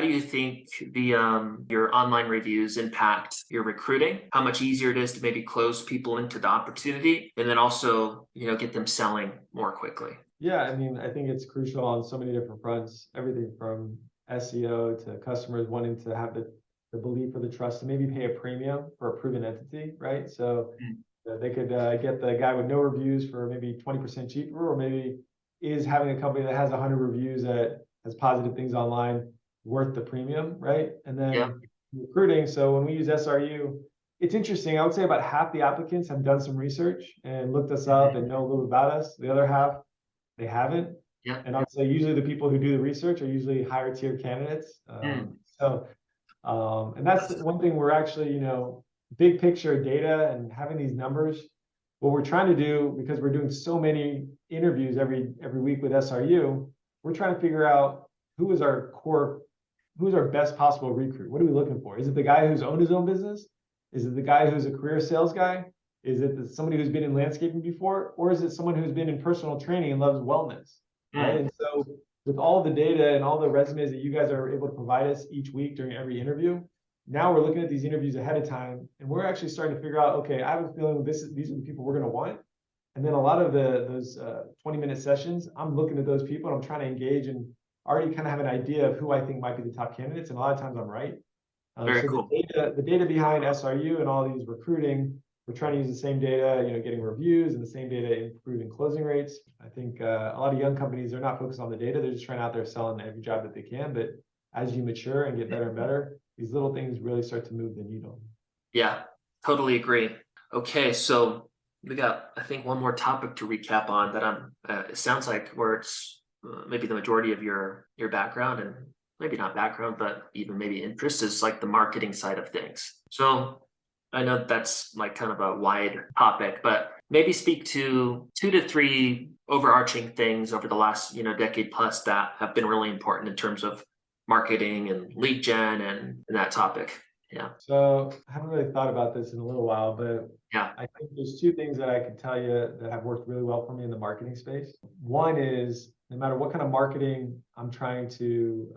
how do you think the your online reviews impact your recruiting? How much easier it is to maybe close people into the opportunity, and then also, get them selling more quickly? Yeah, I mean, I think it's crucial on so many different fronts, everything from SEO to customers wanting to have the belief or the trust to maybe pay a premium for a proven entity, right? So Mm. they could get the guy with no reviews for maybe 20% cheaper, or maybe is having a company that has 100 reviews that has positive things online worth the premium, right? And Yeah. then recruiting. So when we use SRU, it's interesting. I would say about half the applicants have done some research and looked us up Mhm. and know a little about us. The other half, they haven't. Yeah. And I would say usually the people who do the research are usually higher tier candidates. Mm. And that's one thing we're actually, big picture data and having these numbers. What we're trying to do, because we're doing so many interviews every week with SRU, we're trying to figure out who is our core, who is our best possible recruit. What are we looking for? Is it the guy who's owned his own business? Is it the guy who's a career sales guy? Is it somebody who's been in landscaping before? Or is it someone who's been in personal training and loves wellness, right? Mm. And so with all the data and all the resumes that you guys are able to provide us each week during every interview, now we're looking at these interviews ahead of time, and we're actually starting to figure out, okay, I have a feeling these are the people we're going to want. And then a lot of those 20-minute sessions, I'm looking at those people and I'm trying to engage and already kind of have an idea of who I think might be the top candidates. And a lot of times I'm right. Very So cool. the data behind SRU and all these recruiting, we're trying to use the same data, getting reviews, and the same data improving closing rates. I think a lot of young companies, they're not focused on the data. They're just trying out there selling every job that they can. But as you mature and get better and better, these little things really start to move the needle. Yeah, totally agree. Okay, so we got, I think, one more topic to recap on that it sounds like where it's maybe the majority of your background, and maybe not background, but even maybe interest, is like the marketing side of things. So I know that's like kind of a wide topic, but maybe speak to 2 to 3 overarching things over the last, decade plus that have been really important in terms of marketing and lead gen and that topic. Yeah. So I haven't really thought about this in a little while, but Yeah. I think there's two things that I can tell you that have worked really well for me in the marketing space. One is no matter what kind of marketing I'm trying to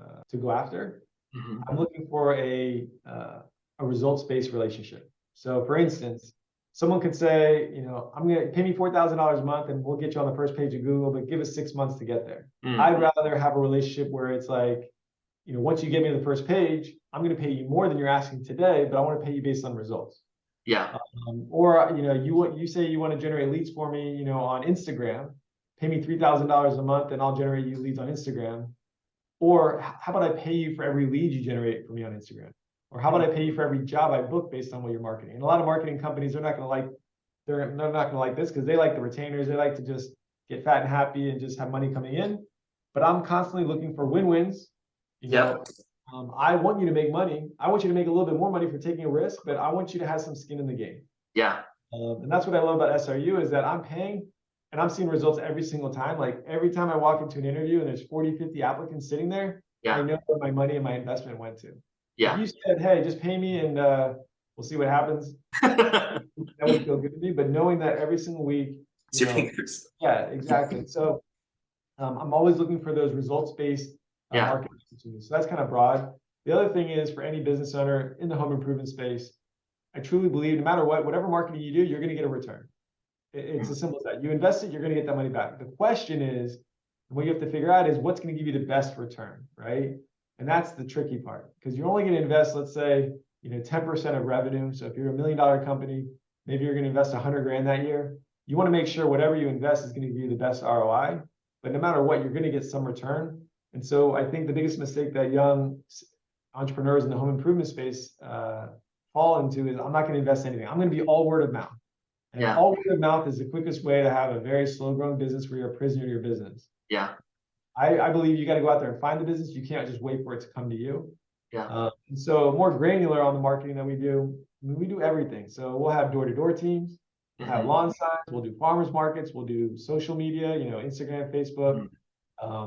go after, Mhm. I'm looking for a results-based relationship. So for instance, someone could say, I'm gonna pay me $4,000 a month and we'll get you on the first page of Google, but give us 6 months to get there. Mm. I'd rather have a relationship where it's like, once you get me to the first page, I'm going to pay you more than you're asking today, but I want to pay you based on results. Yeah. Or you say you want to generate leads for me, on Instagram, pay me $3,000 a month, and I'll generate you leads on Instagram. Or how about I pay you for every lead you generate for me on Instagram? Or how about I pay you for every job I book based on what you're marketing? And a lot of marketing companies, they're not going to like this because they like the retainers. They like to just get fat and happy and just have money coming in. But I'm constantly looking for win-wins. You Yep. know, I want you to make money. I want you to make a little bit more money for taking a risk, but I want you to have some skin in the game. Yeah. And that's what I love about SRU is that I'm paying and I'm seeing results every single time. Like every time I walk into an interview and there's 40, 50 applicants sitting there, I Yeah. know where my money and my investment went to. If Yeah. you said, hey, just pay me and we'll see what happens, that would feel good to me. But knowing that every single week, It's your fingers. yeah, exactly. So I'm always looking for those results-based Yeah. marketing opportunities. So that's kind of broad. The other thing is for any business owner in the home improvement space, I truly believe no matter whatever marketing you do, you're going to get a return. It's as simple as that. You invest it, you're going to get that money back. The question is, what you have to figure out is what's going to give you the best return, right? And that's the tricky part because you're only going to invest, let's say, 10% of revenue. So if you're $1 million company, maybe you're going to invest 100 grand that year. You want to make sure whatever you invest is going to give you the best ROI. But no matter what, you're going to get some return. And so I think the biggest mistake that young entrepreneurs in the home improvement space fall into is I'm not going to invest anything. I'm going to be all word of mouth. And Yeah. all word of mouth is the quickest way to have a very slow growing business where you're a prisoner of your business. Yeah. I believe you got to go out there and find the business. You can't just wait for it to come to you. Yeah. And so more granular on the marketing that we do, I mean, we do everything. So we'll have door-to-door teams, we'll have Mhm. lawn signs, we'll do farmers markets, we'll do social media, Instagram, Facebook,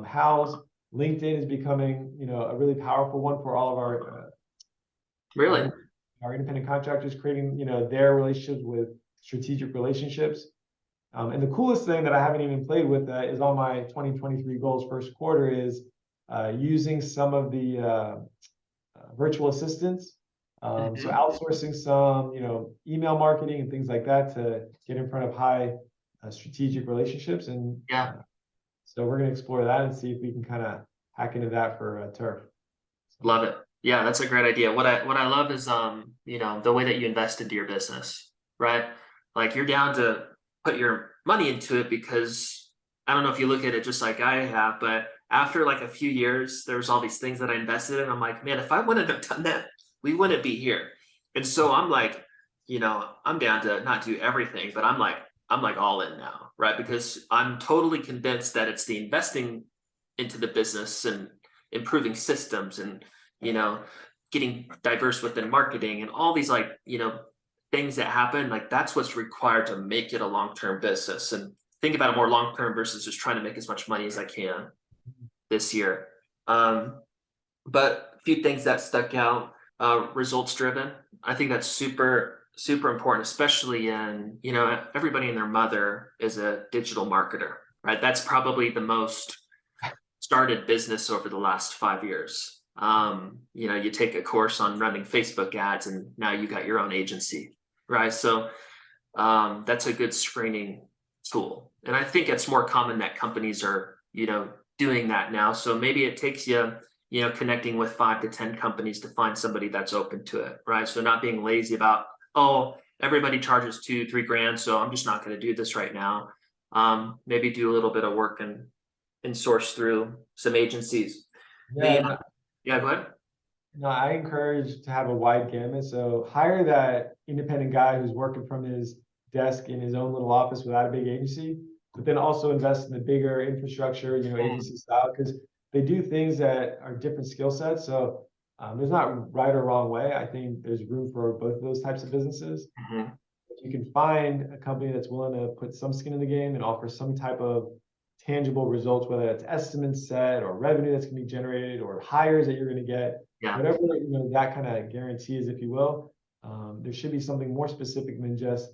House, LinkedIn is becoming, a really powerful one for all of Really? our independent contractors creating, their relationships with strategic relationships. And the coolest thing that I haven't even played with is on my 2023 goals first quarter is using some of the virtual assistants. So Mhm. outsourcing some, email marketing and things like that to get in front of high strategic relationships. And Yeah, so we're going to explore that and see if we can kind of hack into that for turf. So, love it. Yeah, that's a great idea. What I love is the way that you invest into your business, right? Like you're down to put your money into it because I don't know if you look at it just like I have, but after like a few years, there's all these things that I invested in. I'm like, man, if I wouldn't have done that, we wouldn't be here. And so I'm like, I'm down to not do everything, but I'm like all in now, right? Because I'm totally convinced that it's the investing into the business and improving systems and you know getting diverse within marketing and all these things that happen, like that's what's required to make it a long-term business and think about it more long-term versus just trying to make as much money as I can this year. But a few things that stuck out, results driven. I think that's super super important, especially in everybody and their mother is a digital marketer, right? That's probably the most started business over the last 5 years. You take a course on running Facebook ads and now you got your own agency, right? So that's a good screening tool. And I think it's more common that companies are, doing that now. So maybe it takes you, connecting with 5 to 10 companies to find somebody that's open to it, right? So not being lazy about, oh, everybody charges 2, 3 grand, so I'm just not going to do this right now. Maybe do a little bit of work and source through some agencies. The yeah, Yeah, go ahead. no, I encourage to have a wide gamut. So hire that independent guy who's working from his desk in his own little office without a big agency, but then also invest in the bigger infrastructure, agency style, because they do things that are different skill sets. So there's not right or wrong way. I think there's room for both of those types of businesses. Mm-hmm. If you can find a company that's willing to put some skin in the game and offer some type of tangible results, whether it's estimates set or revenue that's going to be generated or hires that you're going to get, Yeah, whatever that kind of guarantee is, if you will. There should be something more specific than just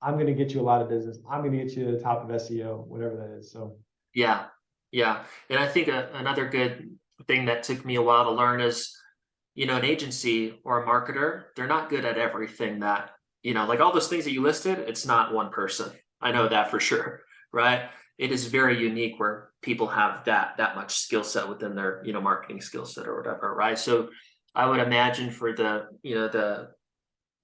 I'm going to get you a lot of business. I'm going to get you to the top of SEO, whatever that is. So yeah, yeah. And I think another good thing that took me a while to learn is, an agency or a marketer, they're not good at everything that, like all those things that you listed, it's not one person. I know that for sure, right? It is very unique where people have that much skill set within their, marketing skill set or whatever, right? So I would imagine for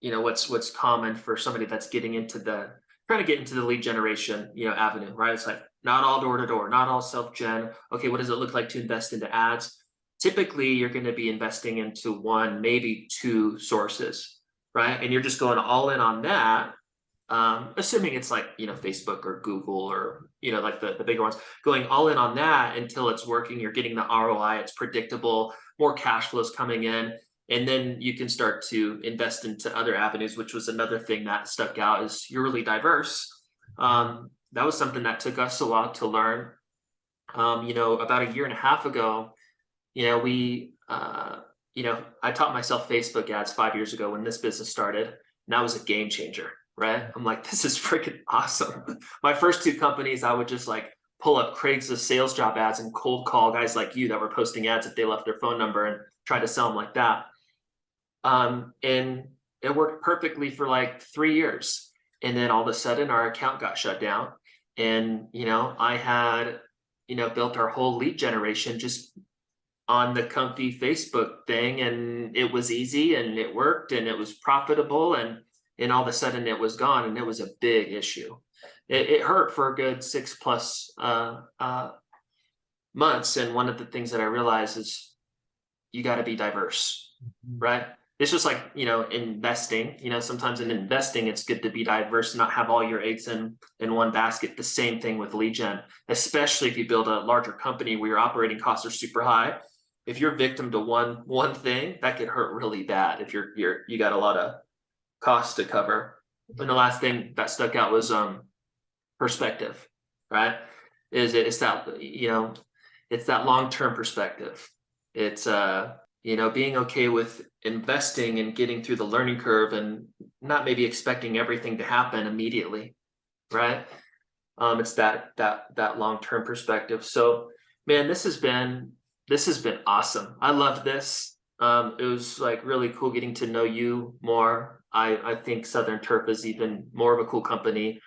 what's common for somebody that's trying to get into the lead generation, avenue, right? It's like not all door to door, not all self-gen. Okay, what does it look like to invest into ads? Typically, you're going to be investing into one, maybe two sources, right? And you're just going all in on that, assuming it's like, Facebook or Google or, like the bigger ones, going all in on that until it's working. You're getting the ROI, it's predictable, more cash flows coming in. And then you can start to invest into other avenues, which was another thing that stuck out is you're really diverse. That was something that took us a while to learn. About a year and a half ago, I taught myself Facebook ads 5 years ago when this business started, and that was a game changer, right? I'm like, this is freaking awesome. My first 2 companies, I would just like pull up Craigslist sales job ads and cold call guys like you that were posting ads if they left their phone number and try to sell them like that. And it worked perfectly for like 3 years. And then all of a sudden our account got shut down. And, I had, built our whole lead generation just on the comfy Facebook thing, and it was easy and it worked and it was profitable, and all of a sudden it was gone, and it was a big issue. It hurt for a good 6+ months. And one of the things that I realized is you got to be diverse, right? It's just like, investing, sometimes in investing, it's good to be diverse and not have all your eggs in one basket. The same thing with lead gen, especially if you build a larger company where your operating costs are super high. If you're victim to one thing, that could hurt really bad if you got a lot of costs to cover. And the last thing that stuck out was perspective, right? It's that long-term perspective. It's being okay with investing and getting through the learning curve and not maybe expecting everything to happen immediately, right? It's that long-term perspective. So, man, this has been This has been awesome. I loved this. It was like really cool getting to know you more. I think Southern Turf is even more of a cool company.